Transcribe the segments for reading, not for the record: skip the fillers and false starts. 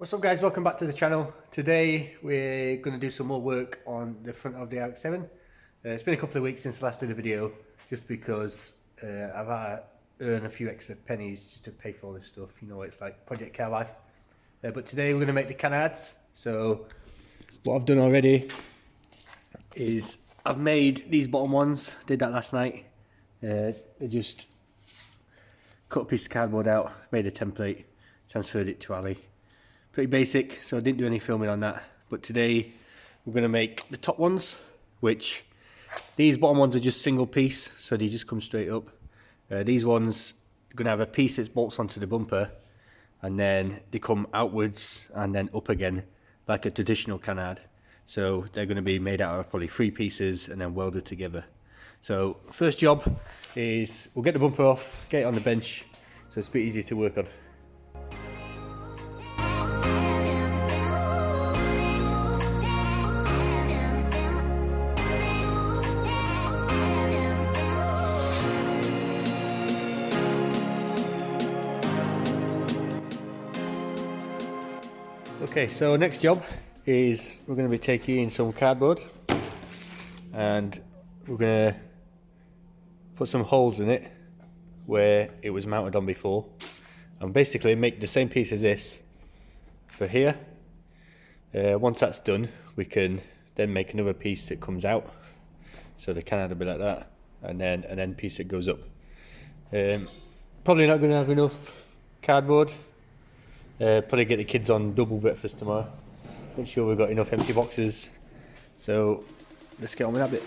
What's up guys, welcome back to the channel. Today we're going to do some more work on the front of the RX7. It's been a couple of weeks since I last did a video, just because I've had to earn a few extra pennies just to pay for all this stuff. You know, it's like project car life. But today we're going to make the Canards. So what I've done already is I've made these bottom ones, did that last night. They just cut a piece of cardboard out, made a template, transferred it to Ali. Pretty basic, so I didn't do any filming on that. But today we're going to make the top ones, which these bottom ones are just single piece, so they just come straight up. These ones are going to have a piece that bolts onto the bumper, and then they come outwards and then up again, like a traditional Canard. So they're going to be made out of probably 3 pieces and then welded together. So first job is we'll get the bumper off, get it on the bench, so it's a bit easier to work on. Okay, so next job is we're going to be taking in some cardboard and we're going to put some holes in it where it was mounted on before, and basically make the same piece as this for here. Once that's done, we can then make another piece that comes out, so the Canard will be like that, and then an end piece that goes up. Probably not going to have enough cardboard. Probably get the kids on double breakfast tomorrow. Make sure we've got enough empty boxes. So let's get on with that bit.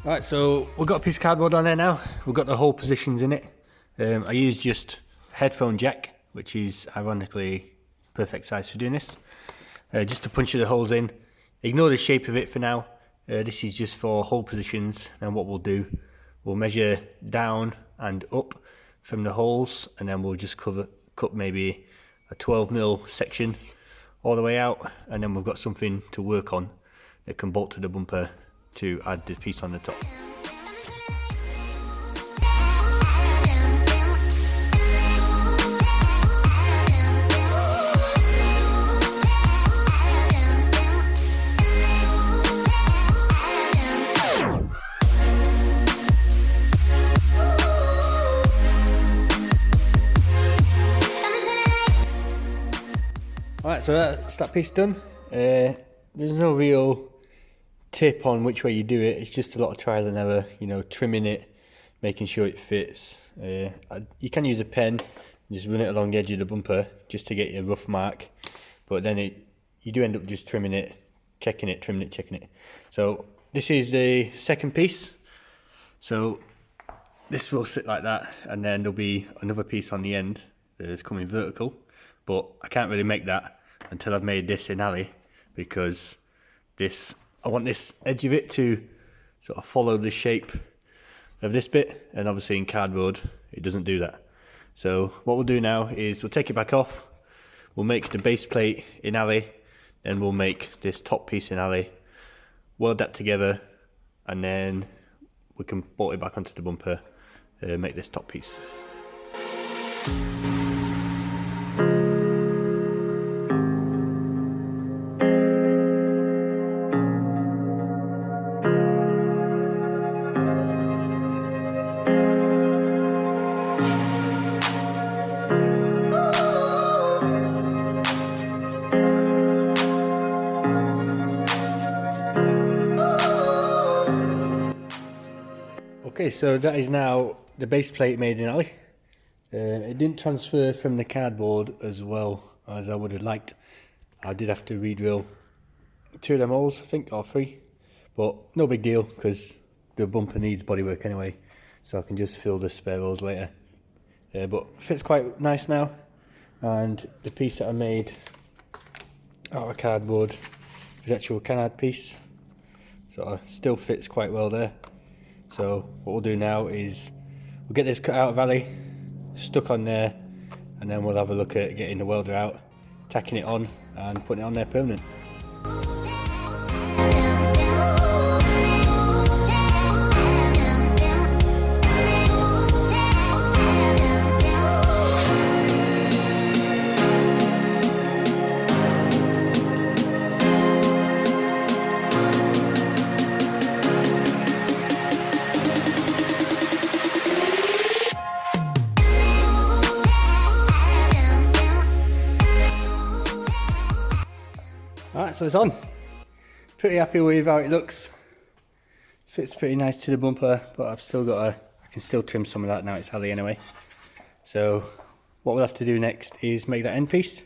Alright, so we've got a piece of cardboard on there now. We've got the hole positions in it. I used just a headphone jack, which is ironically perfect size for doing this. Just to punch the holes in. Ignore the shape of it for now. This is just for hole positions, and what we'll do, we'll measure down and up from the holes, and then we'll just cut maybe a 12mm section all the way out, and then we've got something to work on that can bolt to the bumper to add the piece on the top. Alright, so that's that piece done. There's no real tip on which way you do it. It's just a lot of trial and error, you know, trimming it, making sure it fits. You can use a pen and just run it along the edge of the bumper just to get your rough mark, but then you do end up just trimming it, checking it, trimming it, checking it. So this is the second piece. So this will sit like that, and then there'll be another piece on the end that is coming vertical, but I can't really make that until I've made this in Ali, because I want this edge of it to sort of follow the shape of this bit, and obviously in cardboard it doesn't do that. So what we'll do now is we'll take it back off, we'll make the base plate in Ali, then we'll make this top piece in Ali, weld that together, and then we can bolt it back onto the bumper, make this top piece. Okay, so that is now the base plate made in Ali. It didn't transfer from the cardboard as well as I would have liked. I did have to re-drill 2 of them holes, I think, or 3, but no big deal because the bumper needs bodywork anyway, so I can just fill the spare holes later. But fits quite nice now, and the piece that I made out of cardboard is the actual Canard piece, so it still fits quite well there. So what we'll do now is we'll get this cut out of Ali, stuck on there, and then we'll have a look at getting the welder out, tacking it on and putting it on there permanent. Right, so it's on. Pretty happy with how it looks. Fits pretty nice to the bumper, but I've still got I can still trim some of that now it's Halley anyway. So what we'll have to do next is make that end piece,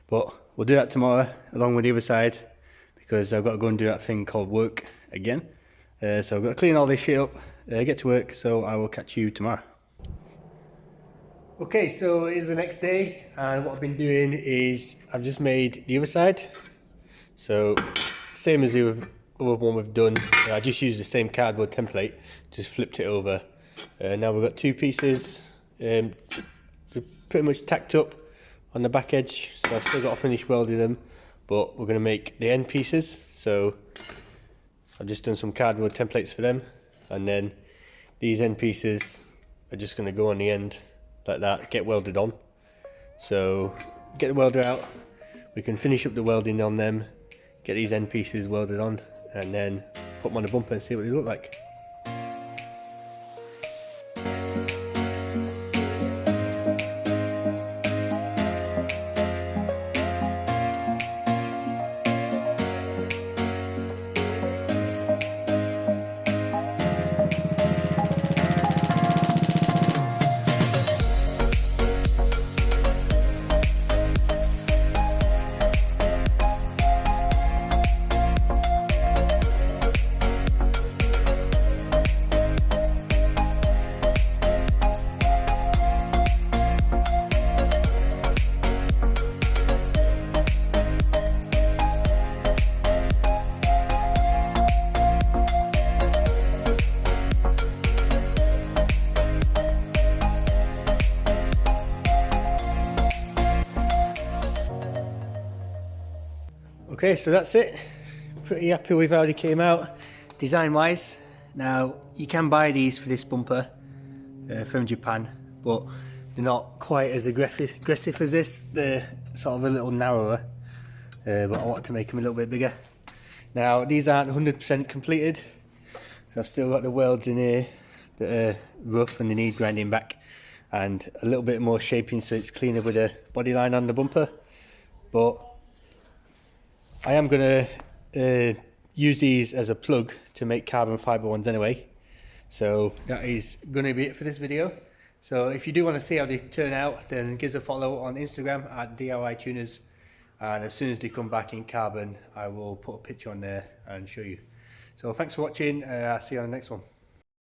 but we'll do that tomorrow along with the other side, because I've got to go and do that thing called work again. So I've got to clean all this shit up, get to work, so I will catch you tomorrow. Okay, so it's the next day, and what I've been doing is I've just made the other side. So same as the other one we've done, I just used the same cardboard template, just flipped it over. Now we've got two pieces, pretty much tacked up on the back edge, so I've still got to finish welding them, but we're going to make the end pieces. So I've just done some cardboard templates for them, and then these end pieces are just going to go on the end like that, get welded on. So get the welder out, we can finish up the welding on them, get these end pieces welded on, and then put them on the bumper and see what they look like. Okay, so that's it. Pretty happy with how they came out design wise. Now you can buy these for this bumper from Japan, but they're not quite as aggressive as this. They're sort of a little narrower, but I wanted to make them a little bit bigger. Now these aren't 100% completed, so I've still got the welds in here that are rough and they need grinding back, and a little bit more shaping so it's cleaner with the body line on the bumper. But I am going to use these as a plug to make carbon fibre ones anyway. So that is going to be it for this video. So if you do want to see how they turn out, then give us a follow on Instagram at DIY Tuners. And as soon as they come back in carbon, I will put a picture on there and show you. So thanks for watching. I'll see you on the next one.